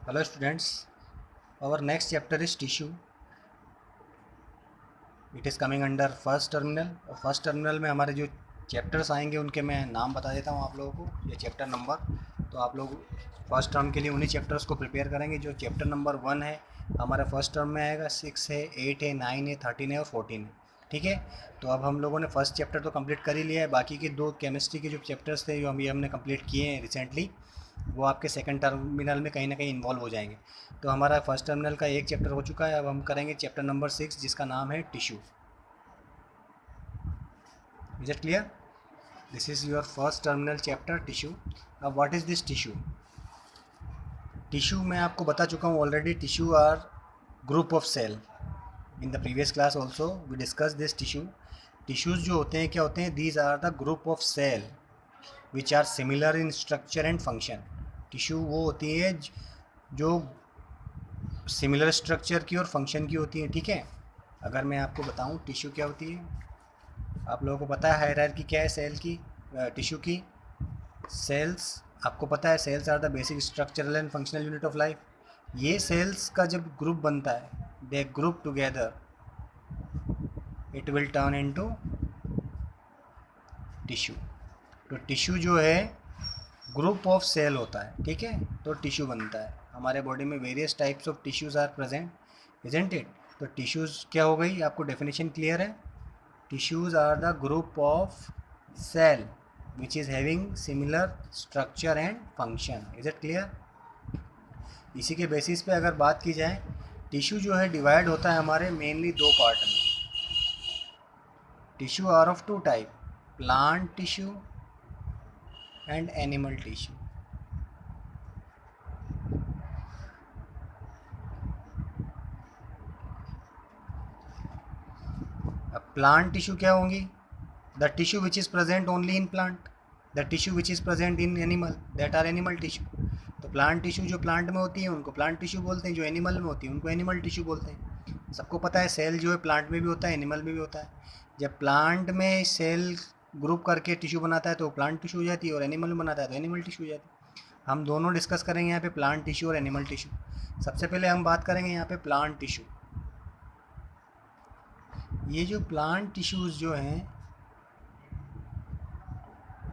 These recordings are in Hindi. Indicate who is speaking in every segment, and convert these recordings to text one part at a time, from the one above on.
Speaker 1: Hello students, our next chapter is tissue. It is coming under first terminal. और फर्स्ट टर्मिनल में हमारे जो चैप्टर्स आएंगे उनके मैं नाम बता देता हूँ आप लोगों को, ये चैप्टर नंबर। तो आप लोग फर्स्ट टर्म के लिए उन्हीं चैप्टर्स को प्रिपेयर करेंगे। जो चैप्टर नंबर 1 है हमारा फर्स्ट टर्म में आएगा, 6 है, 8 है, 9 है, 13 है और 14 है। ठीक है, तो अब हम लोगों ने फर्स्ट चैप्टर तो कंप्लीट कर ही लिया है। बाकी के दो केमिस्ट्री के जो चैप्टर्स थे जो हमने कंप्लीट किए हैं रिसेंटली, वो आपके सेकंड टर्मिनल में कहीं ना कहीं इन्वॉल्व हो जाएंगे। तो हमारा फर्स्ट टर्मिनल का एक चैप्टर हो चुका है। अब हम करेंगे चैप्टर नंबर 6 जिसका नाम है tissue. Is it clear? This is your first terminal chapter tissue. अब what is this tissue? Tissue मैं आपको बता चुका हूँ already. Tissue are group of cell. In the previous class also we discuss this tissue. Tissues जो होते हैं क्या होते हैं? These are the group of cell which are similar in structure and function. Tissue वो होती है जो सिमिलर स्ट्रक्चर की और फंक्शन की होती है। ठीक है, अगर मैं आपको बताऊं टिश्यू क्या होती है, आप लोगों को पता है हायरार्की क्या है सेल की, टिश्यू की। सेल्स आपको पता है, cells are the basic structural and functional unit of life. ये सेल्स का जब ग्रुप बनता है, they group together, it will turn into tissue. तो टिश्यू जो है ग्रुप ऑफ सेल होता है। ठीक है, तो टिश्यू बनता है। हमारे बॉडी में various types of tissues are present, isn't it? तो टिश्यूज़ क्या हो गई, आपको डेफिनेशन क्लियर है? Tissues are the group of cell which is having similar structure and function. Is it clear? इसी के बेसिस पे अगर बात की जाए, टिश्यू जो है डिवाइड होता है हमारे मेनली दो पार्ट में। Tissue are of two type, plant tissue and animal tissue. अब प्लांट टिश्यू क्या होंगी? The tissue which is present only in plant, the tissue which is present in animal, that are animal tissue. तो प्लांट टिश्यू जो प्लांट में होती है उनको प्लांट टिश्यू बोलते हैं, जो एनिमल में होती है उनको एनिमल टिश्यू बोलते हैं। सबको पता है सेल जो है प्लांट में भी होता है, एनिमल में भी होता है। जब प्लांट में सेल ग्रुप करके टिश्यू बनाता है तो प्लांट टिश्यू हो जाती है, और एनिमल में बनाता है तो एनिमल टिश्यू हो जाती है। हम दोनों डिस्कस करेंगे यहाँ पे, प्लांट टिश्यू और एनिमल टिश्यू। सबसे पहले हम बात करेंगे यहाँ पे प्लांट टिश्यू। ये जो प्लांट टिश्यूज़ जो हैं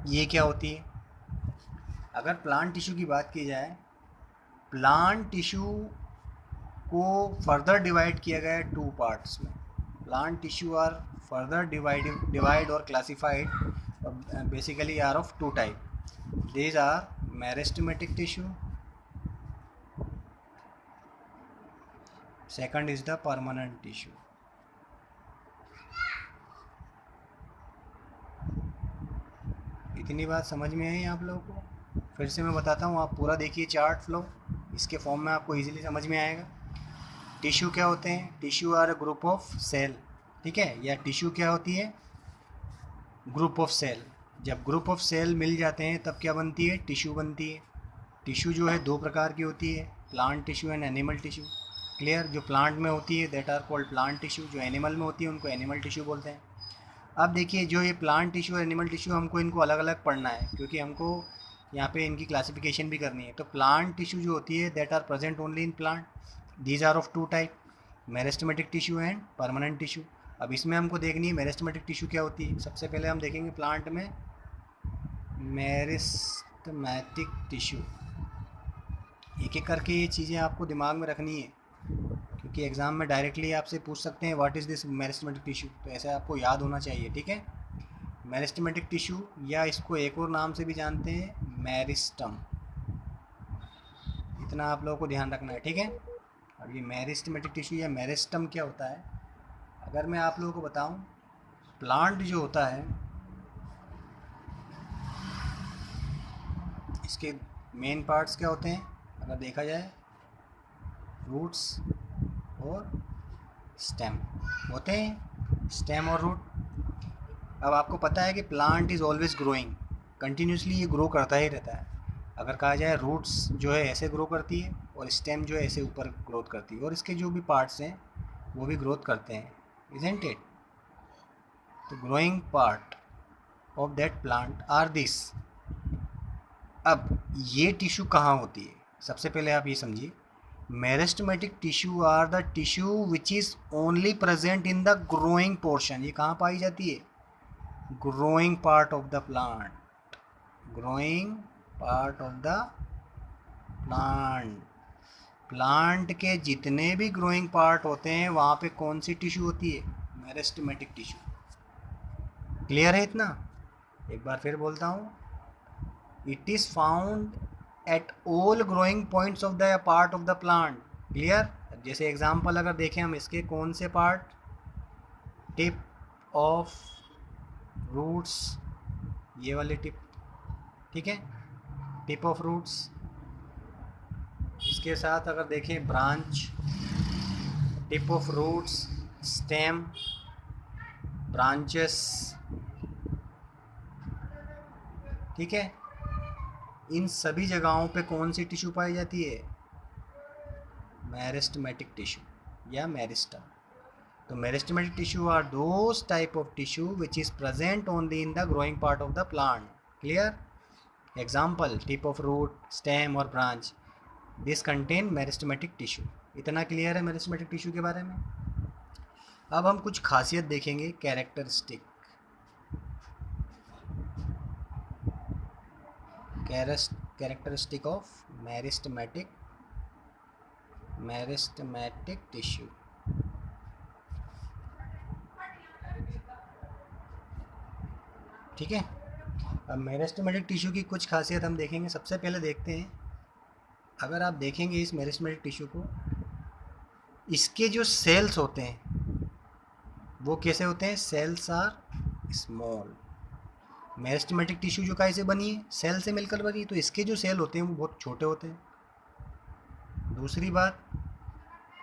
Speaker 1: ये क्या होती है? अगर प्लांट टिश्यू की बात की जाए, प्लांट टिश्यू को फर्दर डिवाइड किया गया है टू पार्ट्स में। Plant tissue are further divide और classified basically are of two type. These are meristematic tissue, second is the permanent tissue. इतनी बात समझ में आई आप लोगों को? फिर से मैं बताता हूँ, आप पूरा देखिए चार्ट फ्लो, इसके फॉर्म में आपको इजीली समझ में आएगा। टिश्यू क्या होते हैं? Tissue are a group of cell. ठीक है, या टिश्यू क्या होती है? Group of cell. जब ग्रुप ऑफ सेल मिल जाते हैं तब क्या बनती है? टिश्यू बनती है। टिश्यू जो है दो प्रकार की होती है, plant tissue and animal tissue. Clear? जो प्लांट में होती है that are called plant tissue, जो एनिमल में होती है उनको एनिमल टिश्यू बोलते हैं। अब देखिए, जो ये प्लांट टिश्यू और एनिमल टिश्यू हमको इनको अलग अलग पढ़ना है, क्योंकि हमको यहाँ पे इनकी क्लासिफिकेशन भी करनी है। तो प्लांट टिश्यू जो होती है that are present only in plant, these are of two type, meristematic tissue and permanent tissue. अब इसमें हमको देखनी है मेरिस्टेमेटिक टिश्यू क्या होती है। सबसे पहले हम देखेंगे प्लांट में मेरिस्टेमेटिक टिश्यू। एक एक करके ये चीज़ें आपको दिमाग में रखनी है, क्योंकि एग्ज़ाम में डायरेक्टली आपसे पूछ सकते हैं what is this meristematic tissue, तो ऐसे आपको याद होना चाहिए। ठीक है, मेरिस्टेमेटिक टिश्यू, या इसको एक और नाम से भी जानते हैं मेरिस्टम, इतना आप लोगों को ध्यान रखना है। ठीक है, अब ये मेरिस्टेमेटिक टिश्यू या मेरिस्टम क्या होता है, अगर मैं आप लोगों को बताऊं, प्लांट जो होता है इसके मेन पार्ट्स क्या होते हैं अगर देखा जाए? रूट्स और स्टेम होते हैं, स्टेम और रूट। अब आपको पता है कि plant is always growing, continuously ये ग्रो करता ही रहता है। अगर कहा जाए रूट्स जो है ऐसे ग्रो करती है और स्टेम जो है ऐसे ऊपर ग्रोथ करती है, और इसके जो भी पार्ट्स हैं वो भी ग्रोथ करते हैं, इजंट इट? तो growing part of that plant are this. अब ये टिश्यू कहाँ होती है? सबसे पहले आप ये समझिए, meristematic tissue are the tissue which is only present in the growing portion. ये कहाँ पाई जाती है? Growing part of the plant. Growing part of the plant. Plant के जितने भी ग्रोइंग पार्ट होते हैं वहाँ पे कौन सी टिश्यू होती है? Meristematic tissue. क्लियर है इतना? एक बार फिर बोलता हूँ, it is found at all growing points of the part of the plant. Clear? जैसे एग्जांपल अगर देखें हम इसके, कौन से पार्ट? टिप ऑफ रूट्स, ये वाली टिप, ठीक है, टिप ऑफ रूट्स। इसके साथ अगर देखें branch, tip of roots, stem, branches, ठीक है। इन सभी जगहों पे कौन सी टिश्यू पाई जाती है? मेरिस्टेमेटिक टिश्यू या मेरिस्टम। तो meristematic tissue are those type of tissue which is present only in the growing part of the plant. Clear? Example tip of root, stem और branch, this contain meristematic tissue. इतना क्लियर है मेरिस्टेमेटिक टिश्यू के बारे में? अब हम कुछ खासियत देखेंगे, characteristic. Characteristic of meristematic tissue. ठीक है। अब मेरिस्टेमेटिक टिश्यू की कुछ खासियत हम देखेंगे। सबसे पहले देखते हैं, अगर आप देखेंगे इस मेरिस्टेमेटिक टिश्यू को, इसके जो सेल्स होते हैं वो कैसे होते हैं? Cells are small. Meristematic tissue जो काहे से बनी है? सेल से मिलकर बनी है, तो इसके जो सेल होते हैं वो बहुत छोटे होते हैं। दूसरी बात,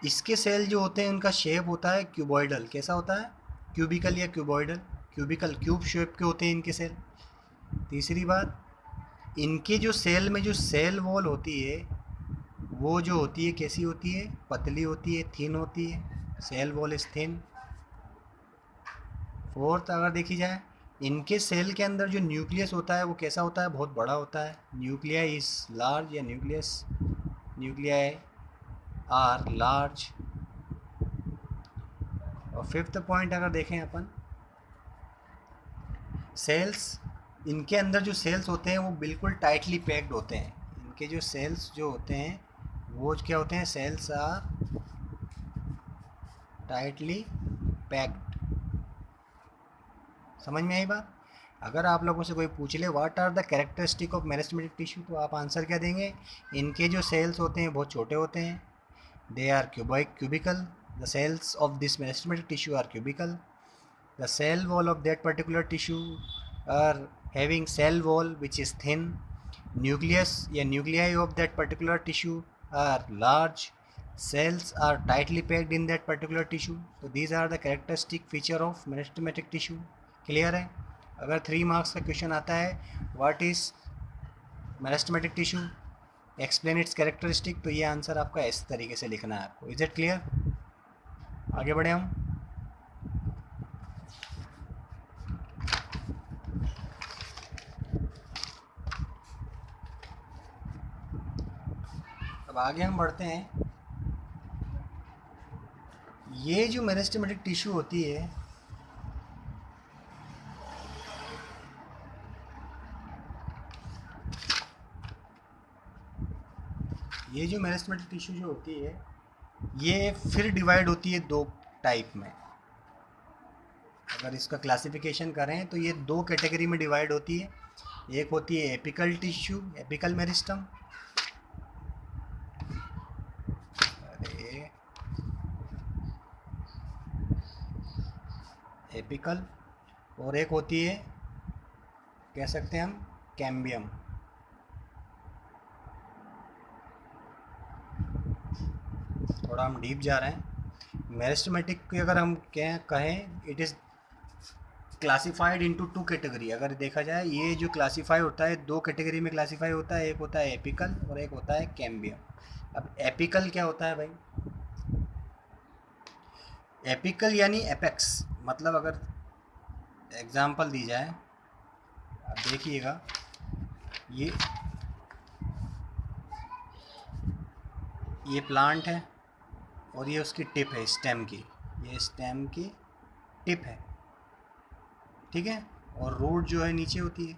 Speaker 1: इसके सेल जो होते हैं उनका शेप होता है क्यूबॉइडल। कैसा होता है? क्यूबिकल या क्यूबॉइडल। क्यूबिकल, क्यूब शेप के होते हैं इनके सेल। तीसरी बात, इनके जो सेल में जो सेल वॉल होती है वो जो होती है कैसी होती है? पतली होती है, थिन होती है। Cell wall is thin. Fourth, अगर देखी जाए, इनके सेल के अंदर जो न्यूक्लियस होता है वो कैसा होता है? बहुत बड़ा होता है। न्यूक्लिया इज लार्ज या न्यूक्लियाई आर लार्ज। और फिफ्थ पॉइंट अगर देखें अपन, सेल्स, इनके अंदर जो सेल्स होते हैं वो बिल्कुल टाइटली पैक्ड होते हैं। इनके जो सेल्स जो होते हैं वो क्या होते हैं? Cells are tightly packed. समझ में आई बात? अगर आप लोगों से कोई पूछ ले what are the characteristic of meristematic tissue, तो आप आंसर क्या देंगे? इनके जो सेल्स होते हैं बहुत छोटे होते हैं। They are cubical. The cells of this meristematic tissue are cubical. The cell wall of that particular tissue are having cell wall which is thin. Nucleus या nuclei of that particular tissue are large. Cells are tightly packed in that particular tissue. So these are the characteristic feature of meristematic tissue. Clear है? अगर 3 marks का क्वेश्चन आता है what is meristematic tissue, explain its characteristic, तो ये आंसर आपका इस तरीके से लिखना है आपको। Is it clear? आगे बढ़े हम। अब आगे हम बढ़ते हैं। ये जो मेरिस्टेमेटिक टिश्यू होती है ये जो मेरिस्टेमेटिक टिश्यू जो होती है ये फिर डिवाइड होती है 2 टाइप में। अगर इसका क्लासिफिकेशन करें तो ये 2 कैटेगरी में डिवाइड होती है। एक होती है apical tissue, apical meristem, apical, और एक होती है, कह सकते हैं हम, कैम्बियम। थोड़ा हम डीप जा रहे हैं। मेरिस्टेमेटिक की अगर हम कहें it is classified into 2 category. अगर देखा जाए ये जो क्लासीफाई होता है 2 कैटेगरी में क्लासीफाई होता है। एक होता है एपिकल और एक होता है कैम्बियम। अब एपिकल क्या होता है भाई? एपिकल यानी एपेक्स, मतलब अगर एग्जाम्पल दी जाए, अब देखिएगा, ये प्लांट है और ये उसकी टिप है स्टेम की, ये स्टेम की टिप है, ठीक है। और रूट जो है नीचे होती है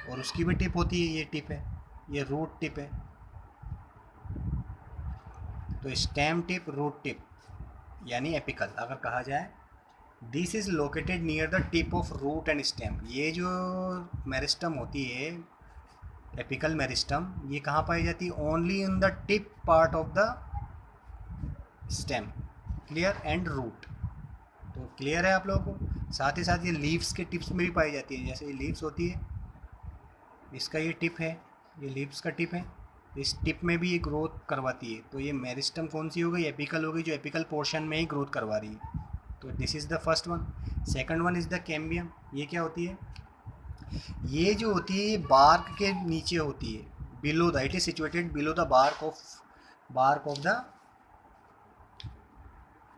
Speaker 1: और उसकी भी टिप होती है, ये टिप है, ये रूट टिप है। तो स्टेम टिप रूट टिप यानी एपिकल अगर कहा जाए, this is located near the tip of root and stem. ये जो मेरिस्टम होती है एपिकल मेरिस्टम, ये कहाँ पाई जाती है? Only in the tip part of the stem, clear, and root. तो क्लियर है आप लोगों को। साथ ही साथ ये लीव्स के टिप्स में भी पाई जाती है, जैसे ये लीव्स होती है, इसका ये टिप है, ये लीव्स का टिप है, इस टिप में भी ये ग्रोथ करवाती है। तो ये मेरिस्टम कौन सी हो गई? एपिकल हो गई, जो एपिकल पोर्शन में ही ग्रोथ करवा रही है। तो this is the first one. Second one is the cambium. ये क्या होती है? ये जो होती है ये बार्क के नीचे होती है, below the, it is situated below the bark of the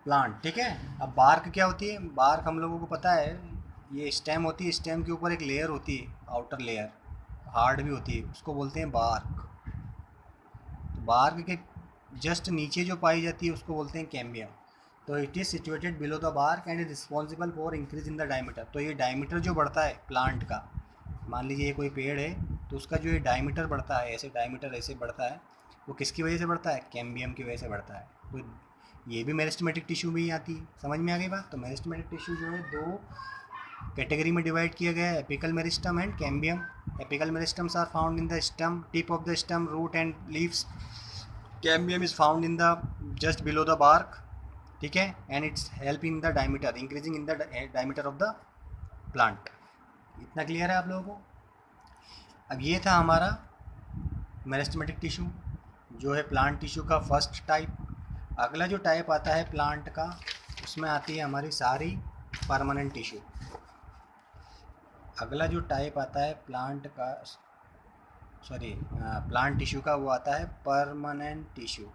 Speaker 1: plant, ठीक है। अब बार्क क्या होती है? बार्क हम लोगों को पता है, ये स्टेम होती है, स्टेम के ऊपर एक लेयर होती है, आउटर लेयर हार्ड भी होती है, उसको बोलते हैं बार्क। तो बार्क के जस्ट नीचे जो पाई जाती है उसको बोलते हैं कैम्बियम। तो it is situated below the bark and is responsible for increase in the diameter. तो ये डायमीटर जो बढ़ता है प्लांट का, मान लीजिए ये कोई पेड़ है तो उसका जो ये डायमीटर बढ़ता है, ऐसे डायमीटर ऐसे बढ़ता है, वो किसकी वजह से बढ़ता है? कैम्बियम की वजह से बढ़ता है। तो ये भी मेरिस्टेमेटिक टिश्यू में ही आती है। समझ में आ गई बात? तो मेरिस्टेमेटिक टिश्यू जो है दो कैटेगरी में डिवाइड किया गया है, apical meristem and cambium. Apical meristems are found in the stem, tip of the stem, root and leaves. Cambium is found in the just below the bark, ठीक है, and its help in the diameter, increasing in the diameter of the plant. इतना क्लियर है आप लोगों को? अब ये था हमारा मेरिस्टेमेटिक टिश्यू जो है प्लांट टिश्यू का फर्स्ट टाइप। अगला जो टाइप आता है प्लांट का, उसमें आती है हमारी सारी परमानेंट टिश्यू। अगला जो टाइप आता है प्लांट का, सॉरी प्लांट टिश्यू का, वो आता है परमानेंट टिश्यू।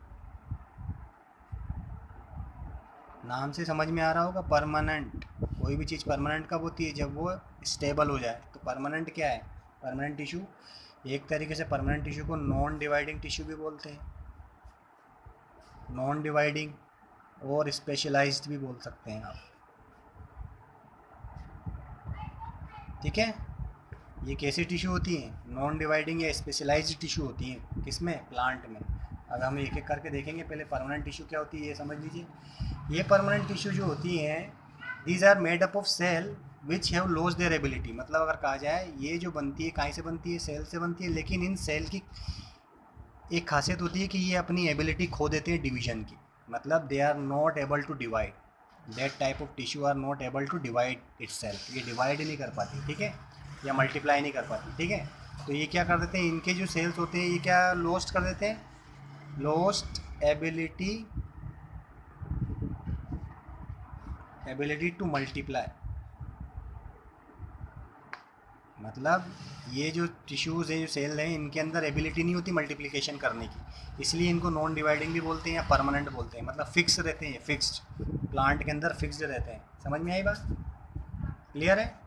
Speaker 1: नाम से समझ में आ रहा होगा, परमानेंट। कोई भी चीज़ परमानेंट कब होती है? जब वो स्टेबल हो जाए। तो परमानेंट क्या है? परमानेंट टिश्यू, एक तरीके से परमानेंट टिश्यू को नॉन डिवाइडिंग टिश्यू भी बोलते हैं, नॉन डिवाइडिंग और स्पेशलाइज्ड भी बोल सकते हैं आप, ठीक है। ये कैसी टिश्यू होती हैं? नॉन डिवाइडिंग या स्पेशलाइज्ड टिश्यू होती हैं। किसमें? प्लांट में। अब हम एक एक करके देखेंगे। पहले परमानेंट टिश्यू क्या होती है ये समझ लीजिए। ये परमानेंट टिश्यू जो होती हैं, these are made up of cell which have loss their ability. मतलब अगर कहा जाए ये जो बनती है कहाँ से बनती है? सेल से बनती है। लेकिन इन सेल की एक खासियत होती है कि ये अपनी एबिलिटी खो देते हैं डिवीजन की। मतलब they are not able to divide, that type of tissue are not able to divide itself. ये डिवाइड नहीं कर पाती, ठीक है, या मल्टीप्लाई नहीं कर पाती, ठीक है। तो ये क्या कर देते हैं? इनके जो सेल्स होते हैं ये क्या लॉस्ट कर देते हैं? Lost ability to multiply. मतलब ये जो टिश्यूज़ है, जो सेल हैं, इनके अंदर एबिलिटी नहीं होती मल्टीप्लिकेशन करने की, इसलिए इनको नॉन डिवाइडिंग भी बोलते हैं या परमानेंट बोलते हैं। मतलब फिक्स रहते हैं, फिक्स्ड, प्लांट के अंदर फिक्स्ड रहते हैं। समझ में आई बात? क्लियर है?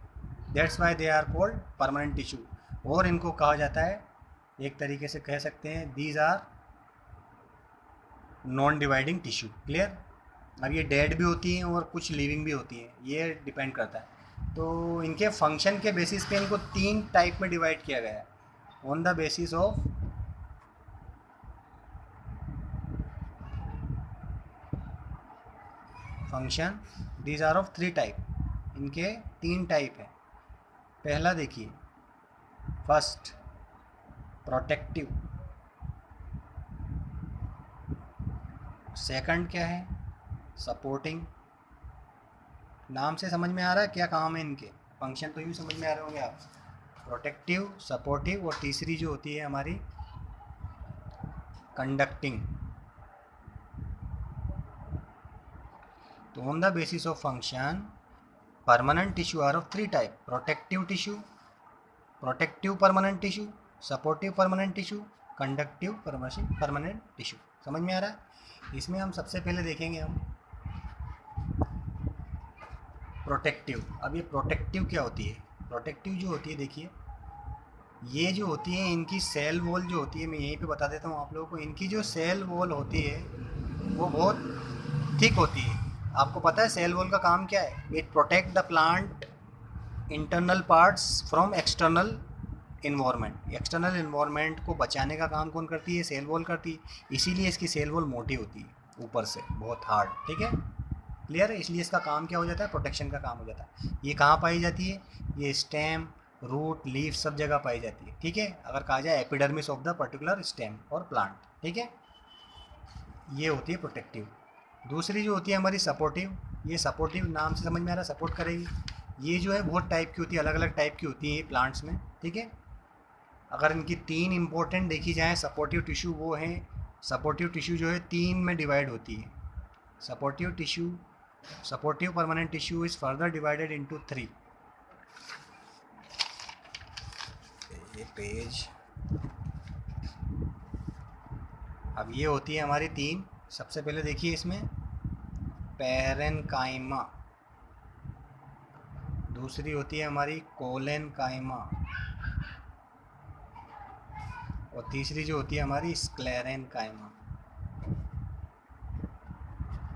Speaker 1: That's why they are called permanent tissue. और इनको कहा जाता है, एक तरीके से कह सकते हैं, these are non dividing tissue. Clear? अब ये डेड भी होती हैं और कुछ लिविंग भी होती हैं, ये डिपेंड करता है। तो इनके फंक्शन के बेसिस पे इनको 3 टाइप में डिवाइड किया गया है, on the basis of function. These are of 3 type. इनके 3 टाइप है। पहला देखिए, फर्स्ट प्रोटेक्टिव, सेकंड क्या है? सपोर्टिंग। नाम से समझ में आ रहा है क्या काम है इनके? फंक्शन तो यूँ समझ में आ रहे होंगे आप, प्रोटेक्टिव, सपोर्टिव, और तीसरी जो होती है हमारी कंडक्टिंग। तो on the basis of function permanent tissue are of 3 type: protective tissue, protective permanent tissue, supportive permanent tissue, conductive permanent tissue. समझ में आ रहा है? इसमें हम सबसे पहले देखेंगे हम प्रोटेक्टिव। अब ये प्रोटेक्टिव क्या होती है? प्रोटेक्टिव जो होती है, देखिए, ये जो होती है इनकी सेल वॉल जो होती है, मैं यहीं पे बता देता हूँ आप लोगों को। इनकी जो सेल वॉल होती है वो बहुत थिक होती है। आपको पता है सेल वॉल का काम क्या है? It protect the plant internal parts from external environment. External environment को बचाने का काम कौन करती है? सेल वॉल करती है। इसीलिए इसकी सेल वॉल मोटी होती है ऊपर से, बहुत हार्ड। ठीक है, क्लियर है? इसलिए इसका काम क्या हो जाता है? प्रोटेक्शन का काम हो जाता है। ये कहाँ पाई जाती है? ये स्टेम, रूट, लीफ सब जगह पाई जाती है। ठीक है, अगर कहा जाए epidermis of the particular stem और प्लांट। ठीक है, ये होती है प्रोटेक्टिव। दूसरी जो होती है हमारी सपोर्टिव। ये सपोर्टिव नाम से समझ में आ रहा है, सपोर्ट करेगी। ये जो है बहुत टाइप की होती है, अलग अलग टाइप की होती है प्लांट्स में। ठीक है, अगर इनकी तीन इंपॉर्टेंट देखी जाए सपोर्टिव टिश्यू, वो है सपोर्टिव टिश्यू जो है तीन में डिवाइड होती है। Supportive tissue, supportive permanent tissue is further divided into 3। ये पेज, अब ये होती है हमारी तीन। सबसे पहले देखिए इसमें पैरेनकाइमा, दूसरी होती है हमारी कोलेनकाइमा, और तीसरी जो होती है हमारी स्क्लेरेनकाइमा।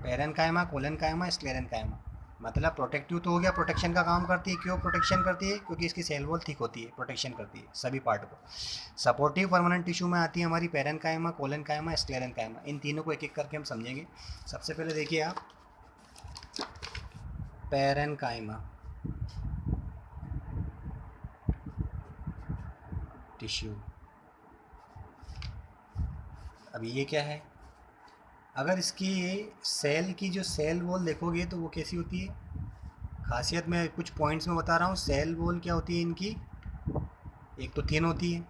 Speaker 1: Parenchyma, collenchyma, sclerenchyma. मतलब प्रोटेक्टिव तो हो गया, प्रोटेक्शन का काम करती है। क्यों प्रोटेक्शन करती है? क्योंकि इसकी सेल वॉल थिक होती है, प्रोटेक्शन करती है सभी पार्ट को। सपोर्टिव परमानेंट टिश्यू में आती है हमारी पैरेनकाइमा, कोलेनकाइमा, स्क्लेरेनकाइमा। इन तीनों को एक एक करके हम समझेंगे। सबसे पहले देखिए आप पैरेनकाइमा टिश्यू। अब ये क्या है? अगर इसकी सेल की जो सेल वॉल देखोगे तो वो कैसी होती है? खासियत में कुछ पॉइंट्स में बता रहा हूँ। सेल वॉल क्या होती है इनकी? एक तो थिन होती है,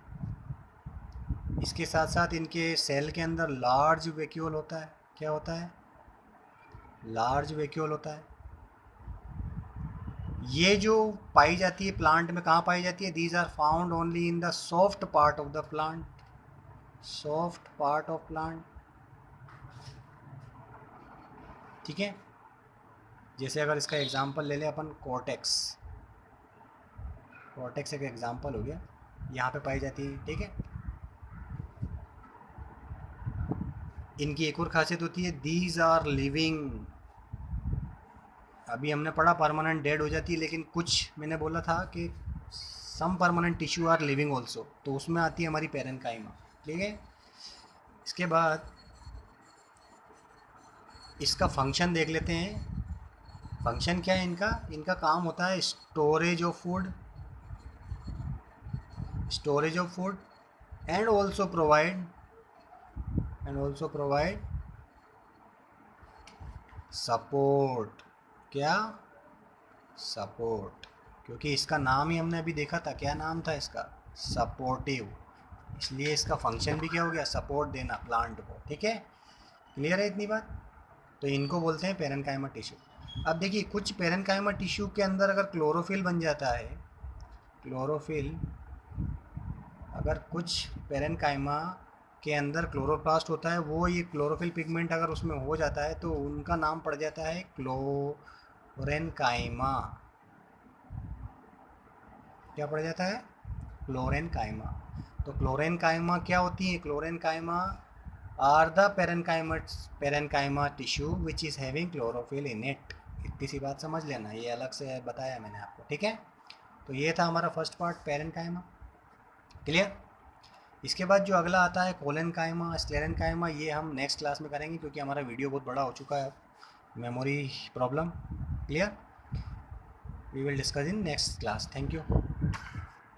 Speaker 1: इसके साथ साथ इनके सेल के अंदर लार्ज वैक्यूल होता है। क्या होता है? लार्ज वैक्यूल होता है। ये जो पाई जाती है प्लांट में, कहाँ पाई जाती है? These are found only in the soft part of the plant. Soft part of plant. ठीक है, जैसे अगर इसका एग्जांपल ले लें अपन, कॉर्टेक्स। कॉर्टेक्स एक एग्जांपल हो गया, यहाँ पे पाई जाती है। ठीक है, इनकी एक और खासियत होती है, दीज आर लिविंग। अभी हमने पढ़ा परमानेंट डेड हो जाती है, लेकिन कुछ मैंने बोला था कि some permanent tissue are living also, तो उसमें आती है हमारी पैरेनकाइमा। ठीक है, इसके बाद इसका फंक्शन देख लेते हैं। फंक्शन क्या है इनका? इनका काम होता है storage of food, storage of food, and also provide support. क्या? सपोर्ट। क्योंकि इसका नाम ही हमने अभी देखा था, क्या नाम था इसका? सपोर्टिव। इसलिए इसका फंक्शन भी क्या हो गया? सपोर्ट देना प्लांट को। ठीक है, क्लियर है इतनी बात? तो इनको बोलते हैं पैरेनकाइमा टिश्यू। अब देखिए कुछ पैरेनकाइमा टिश्यू के अंदर अगर क्लोरोफिल बन जाता है, क्लोरोफिल, अगर कुछ पैरेनकाइमा के अंदर क्लोरोप्लास्ट होता है, वो ये क्लोरोफिल पिगमेंट अगर उसमें हो जाता है तो उनका नाम पड़ जाता है क्लोरेनकाइमा। क्या पड़ जाता है? क्लोरेनकाइमा। तो क्लोरेनकाइमा क्या होती है? Chlorenchyma are the parenchyma tissue which is having chlorophyll in it. इतनी सी बात समझ लेना, ये अलग से बताया मैंने आपको। ठीक है, तो ये था हमारा फर्स्ट पार्ट पैरेनकाइमा। क्लियर? इसके बाद जो अगला आता है कोलेनकाइमा, स्क्लेरेनकाइमा, ये हम नेक्स्ट क्लास में करेंगे क्योंकि हमारा वीडियो बहुत बड़ा हो चुका है, memory problem. Clear? We will discuss in next class. Thank you.